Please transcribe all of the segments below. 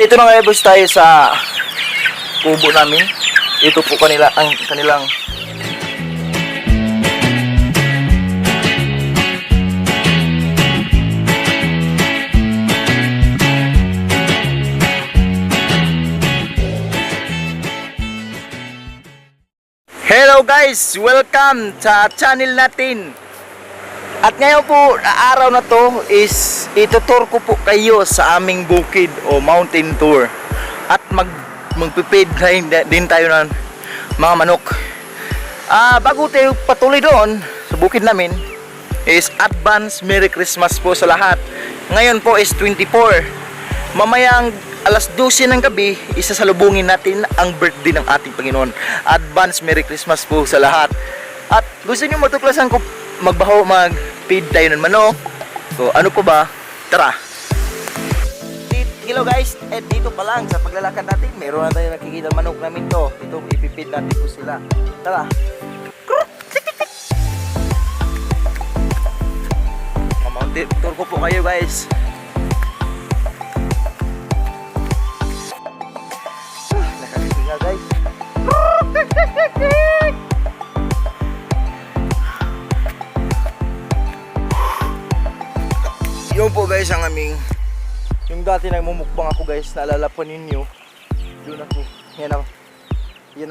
Ito na nga boys tayo sa kubo namin. Ito po kanila ang kanilang Hello guys! Welcome sa channel natin. At ngayon po, araw na to is itutur ko po kayo sa aming bukid o mountain tour. At magpipid din tayo ng mga manok. Bago tayo patuloy doon sa bukid namin is advance Merry Christmas po sa lahat. Ngayon po is 24. Mamayang alas 12 ng gabi, isasalubungin natin ang birthday ng ating Panginoon. Advance Merry Christmas po sa lahat. At gusto niyo matuklasan ko mag-feed tayo ng manok. So ano po ba? Tara! Hello guys, dito pa lang sa paglalakad natin, meron na tayo nakikita manok namin to. Ito, ipipid natin po sila. Tara! Mamountain tour ko po kayo guys. Nakakita guys. Yun po guys ang aming, yung dati nagmumukbang ako guys, naalala po ninyo, yun ako, yan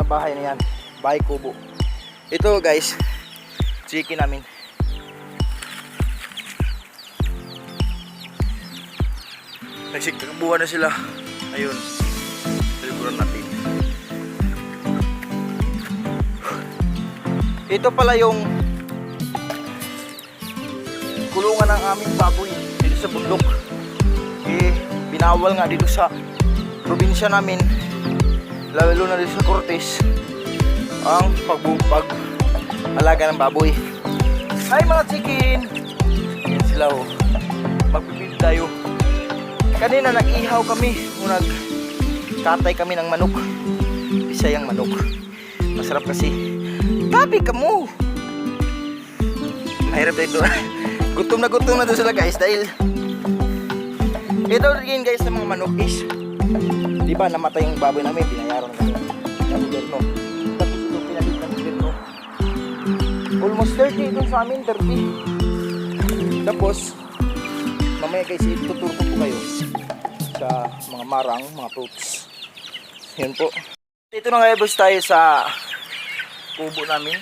ang bahay na yan, bahay kubo. Ito guys, chicken namin. Nagsikakabuhan na sila, ayun, liburan natin. Ito pala yung kulungan ng aming baboy dito sa bundok. Binawal nga dito sa probinsya namin, lalo na dito sa Cortez, ang pag-alaga ng baboy. Hi mga chicken! Yan sila oh. Magpipid tayo. Kanina nag-ihaw kami o nagkatay kami ng manok. Bisayang manok. Masarap kasi. Tabi ka mo! Mahirap tayo ito. Gutom na to sila guys dahil ito rin guys ng mga manok is, di ba namatay yung baboy namin, binayaran kami ng gobyerno. Tapos ito pinalit ng gobyerno. Almost 30 ito sa amin, 30. Tapos mamaya guys ituturo ko po kayo sa mga marang, mga fruits. Yun po. Ito na nga boss tayo sa kubo namin.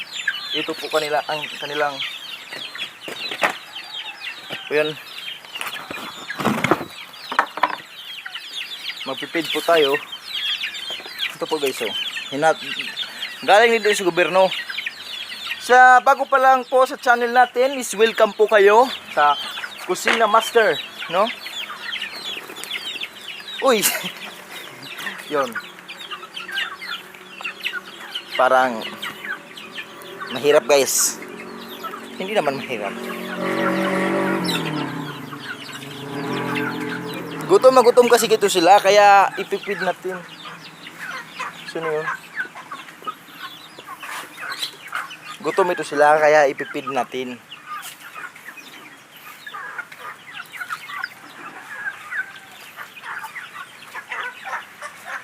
Ito po ang kanilang ayan. Magpipid po tayo. Ito po guys oh. Galing dito sa gobyerno. Sa bago pa lang po sa channel natin is welcome po kayo sa Kusina Master, no? Uy. Yon. Parang mahirap guys. Hindi naman mahirap. Gutom na gutom kasi ito sila, kaya ipipid natin. Sino yun? Gutom ito sila, kaya ipipid natin.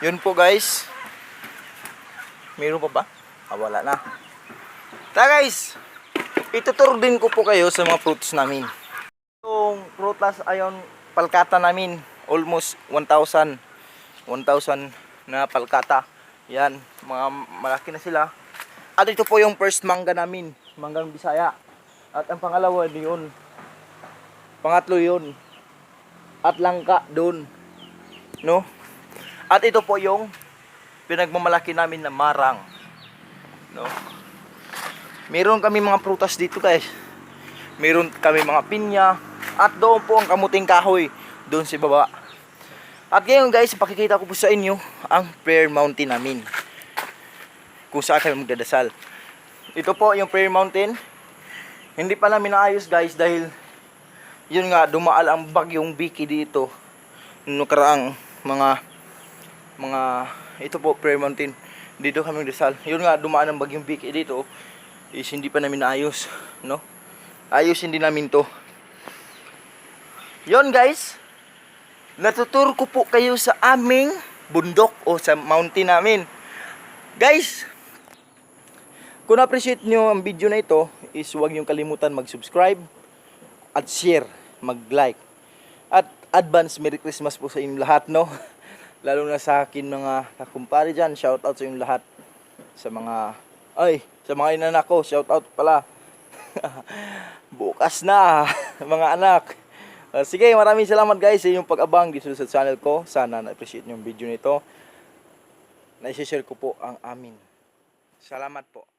Yun po guys. Meron pa ba? Wala na. Tara guys, ituturo din ko po kayo sa mga fruits namin. Itong prutas ayon palkata namin. Almost 1,000 na palkata. Yan, mga malaki na sila. At ito po yung first mangga namin, manggang Bisaya. At ang pangalawa yun, pangatlo yun, at langka doon, no? At ito po yung pinagmamalaki namin na marang, no? Meron kami mga prutas dito guys. Meron kami mga pinya. At doon po ang kamuting kahoy, doon sa baba. At ngayon guys, pakikita ko po sa inyo ang prayer mountain namin, kung saan kami magdadasal. Ito po yung prayer mountain. Hindi pa namin naayos guys dahil yun nga, dumaal ang bagyong Vicky dito noong karaang ito po prayer mountain. Dito kami magdasal. Yun nga, dumaan ang bagyong Vicky dito is hindi pa namin naayos, no? Ayos hindi namin to. Yun guys, natuturo ko po kayo sa aming bundok o sa mountain namin. Guys, kung na-appreciate nyo ang video na ito, is huwag nyo kalimutan mag-subscribe at share, mag-like. At advance Merry Christmas po sa inyong lahat, no? Lalo na sa akin mga kakumpare dyan, shout out sa inyong lahat. Sa mga inanak ko, shout out pala. Bukas na, mga anak. Sige, maraming salamat guys sa inyong pag-abang dito sa channel ko. Sana na-appreciate nyo yung video nito. Na-share ko po ang amin. Salamat po.